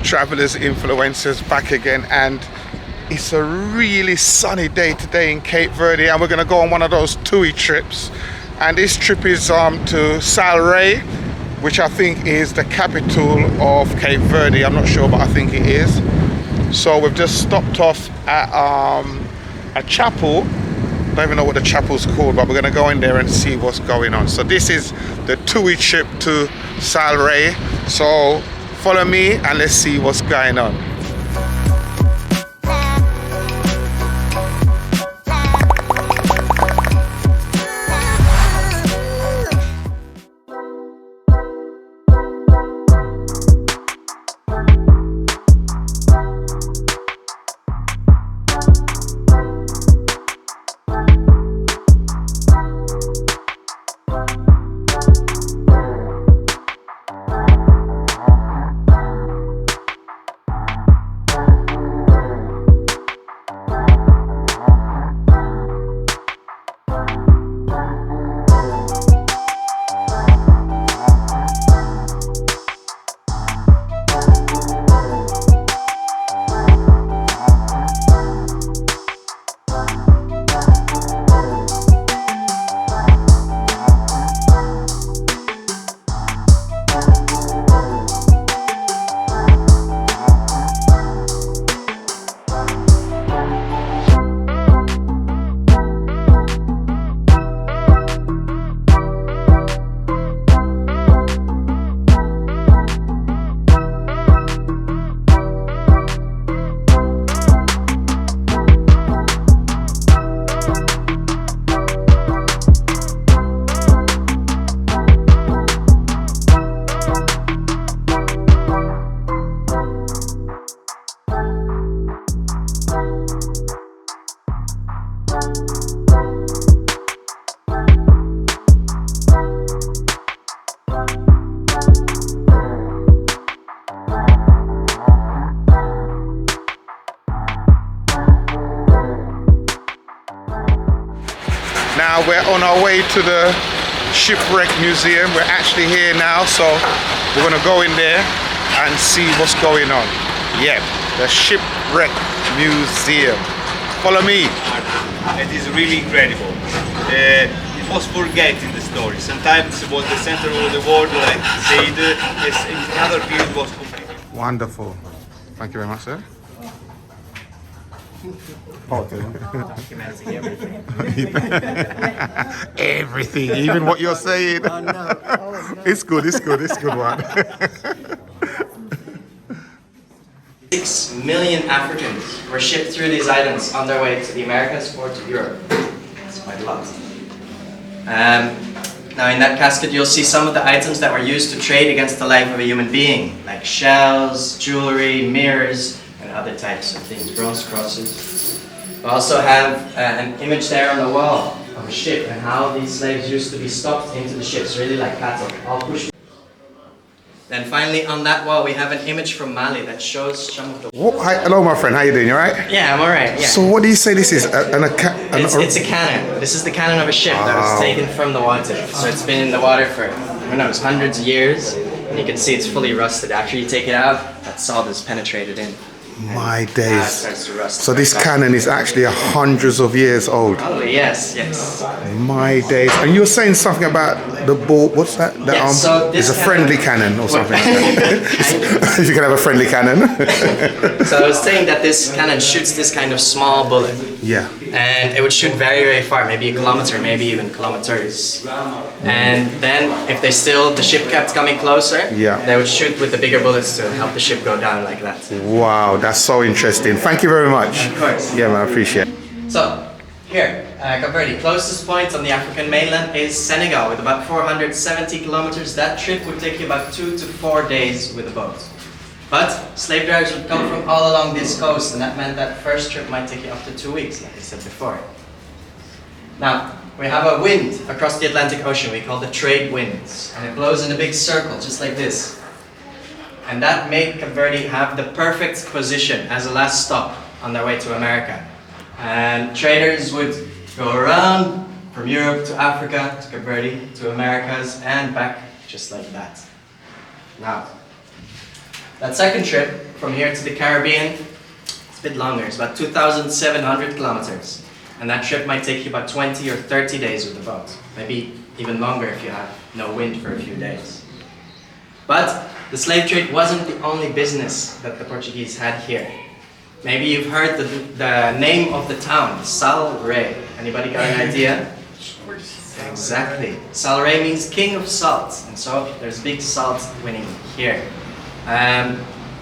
travelers, influencers back again, and it's a really sunny day today in Cape Verde, and we're going to go on one of those TUI trips. And this trip is to Sal Rai, which I think is the capital of Cape Verde. I'm not sure, but I think it is. So we've just stopped off at a chapel. I don't even know what the chapel's called, but we're going to go in there and see what's going on. So this is the TUI trip to Sal Rai. So follow me and let's see what's going on. Now we're on our way to the Shipwreck Museum. We're actually here now, so we're gonna go in there and see what's going on. Yeah, the Shipwreck Museum. Follow me. It is really incredible. It was forgetting the story. Sometimes it was the center of the world, like said, in another period was completely. Wonderful. Thank you very much, sir. Everything, even what you're saying. Oh, no. Oh, no. It's good one. 6 million Africans were shipped through these islands on their way to the Americas or to Europe. It's quite a lot. Now in that casket you'll see some of the items that were used to trade against the life of a human being, like shells, jewelry, mirrors, and other types of things, bronze crosses. We also have an image there on the wall of a ship and how these slaves used to be stopped into the ships, really like cattle, all pushed. Then finally on that wall we have an image from Mali that shows some of the... Hi, hello my friend, how you doing, you alright? Yeah, I'm alright, yeah. So what do you say this is? It's a cannon. This is the cannon of a ship that was taken from the water. So it's been in the water for, who knows, hundreds of years. And you can see it's fully rusted. After you take it out, that salt is penetrated in. My days. It starts to rust. So this cannon is actually hundreds of years old. Oh yes, yes. My days. And you were saying something about the ball. What's that? So it's a friendly cannon or something like that. You can have a friendly cannon. So I was saying that this cannon shoots this kind of small bullet. Yeah. And it would shoot very, very far, maybe a kilometer, maybe even kilometers. And then if the ship kept coming closer, they would shoot with the bigger bullets to help the ship go down like that. Wow, that's so interesting. Thank you very much. Of course. Yeah, man, I appreciate it. So, here, Cape Verde, closest point on the African mainland is Senegal with about 470 kilometers. That trip would take you about 2 to 4 days with a boat. But slave drivers would come from all along this coast, and that meant that first trip might take you up to 2 weeks, like I said before. Now, we have a wind across the Atlantic Ocean we call the trade winds, and it blows in a big circle, just like this. And that made Cape Verde have the perfect position as a last stop on their way to America. And traders would go around from Europe to Africa, to Cape Verde, to Americas, and back just like that. Now, That second trip from here to the Caribbean, it's a bit longer. It's about 2,700 kilometers. And that trip might take you about 20 or 30 days with the boat. Maybe even longer if you have no wind for a few days. But the slave trade wasn't the only business that the Portuguese had here. Maybe you've heard the name of the town, Sal Rai. Anybody got an idea? Exactly. Sal Rai means king of salt, and so there's big salt winning here.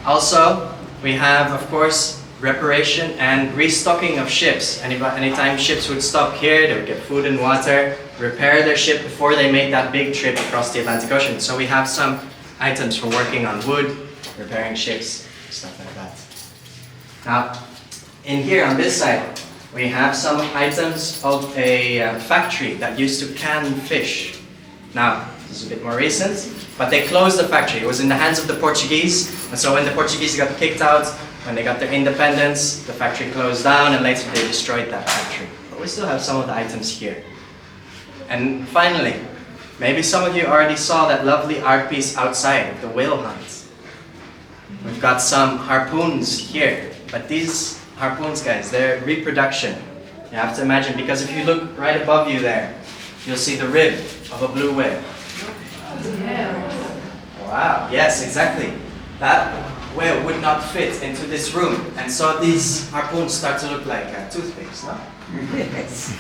Also, we have, of course, reparation and restocking of ships. Anytime ships would stop here, they would get food and water, repair their ship before they make that big trip across the Atlantic Ocean. So we have some items for working on wood, repairing ships, stuff like that. Now, in here on this side, we have some items of a factory that used to can fish. Now, this is a bit more recent, but they closed the factory. It was in the hands of the Portuguese, and so when the Portuguese got kicked out, when they got their independence, the factory closed down, and later they destroyed that factory. But we still have some of the items here. And finally, maybe some of you already saw that lovely art piece outside of the whale hunt. We've got some harpoons here, but these harpoons, guys, they're reproduction. You have to imagine, because if you look right above you there, you'll see the rib of a blue whale. Wow, yes, exactly. That whale would not fit into this room, and so these harpoons start to look like toothpicks, no? Yes.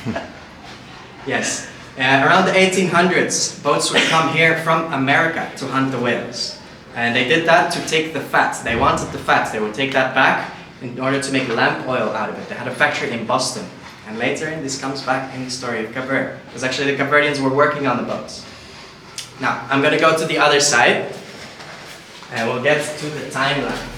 Yes. Around the 1800s, boats would come here from America to hunt the whales. And they did that to take the fat. They wanted the fat. They would take that back in order to make lamp oil out of it. They had a factory in Boston. And later, this comes back in the story of Cape Verde. Because actually the Cape Verdeans were working on the boats. Now, I'm going to go to the other side. And we'll get to the timeline.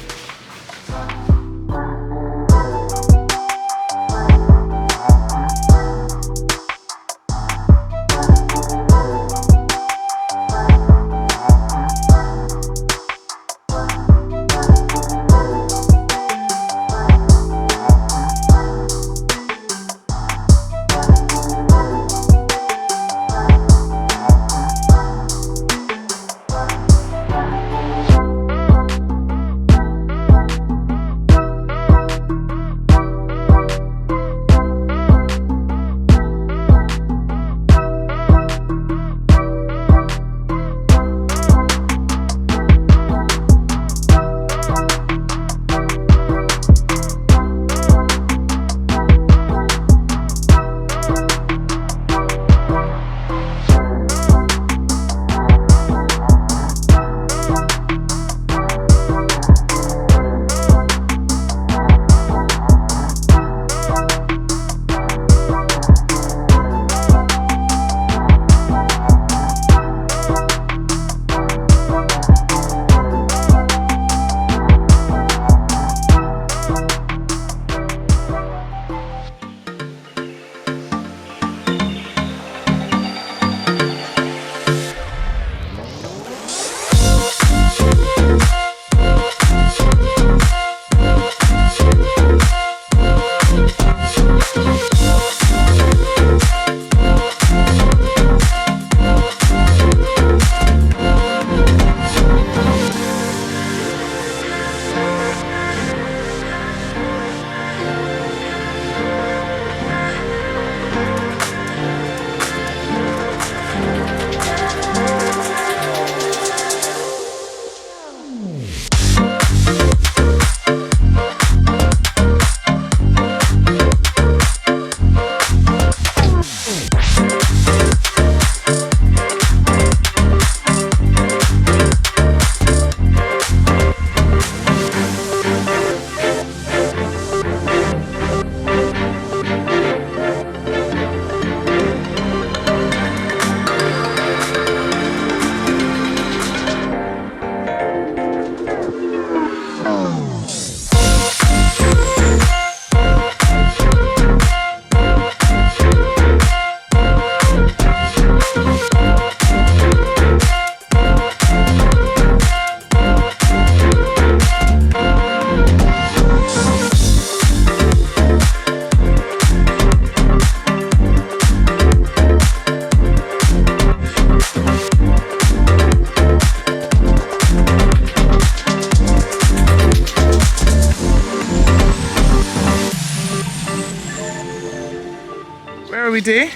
we do?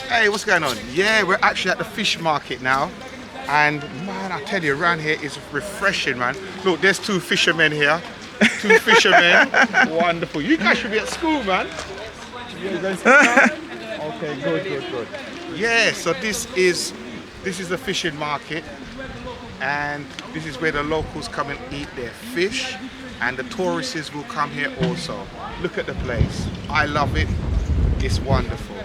Hey, what's going on? Yeah, we're actually at the fish market now. And man, I tell you, around here is refreshing, man. Look, there's two fishermen here. Two fishermen. Wonderful. You guys should be at school, man. You guys okay, good. Yeah, so this is the fishing market. And this is where the locals come and eat their fish. And the tourists will come here also. Look at the place. I love it. It's wonderful.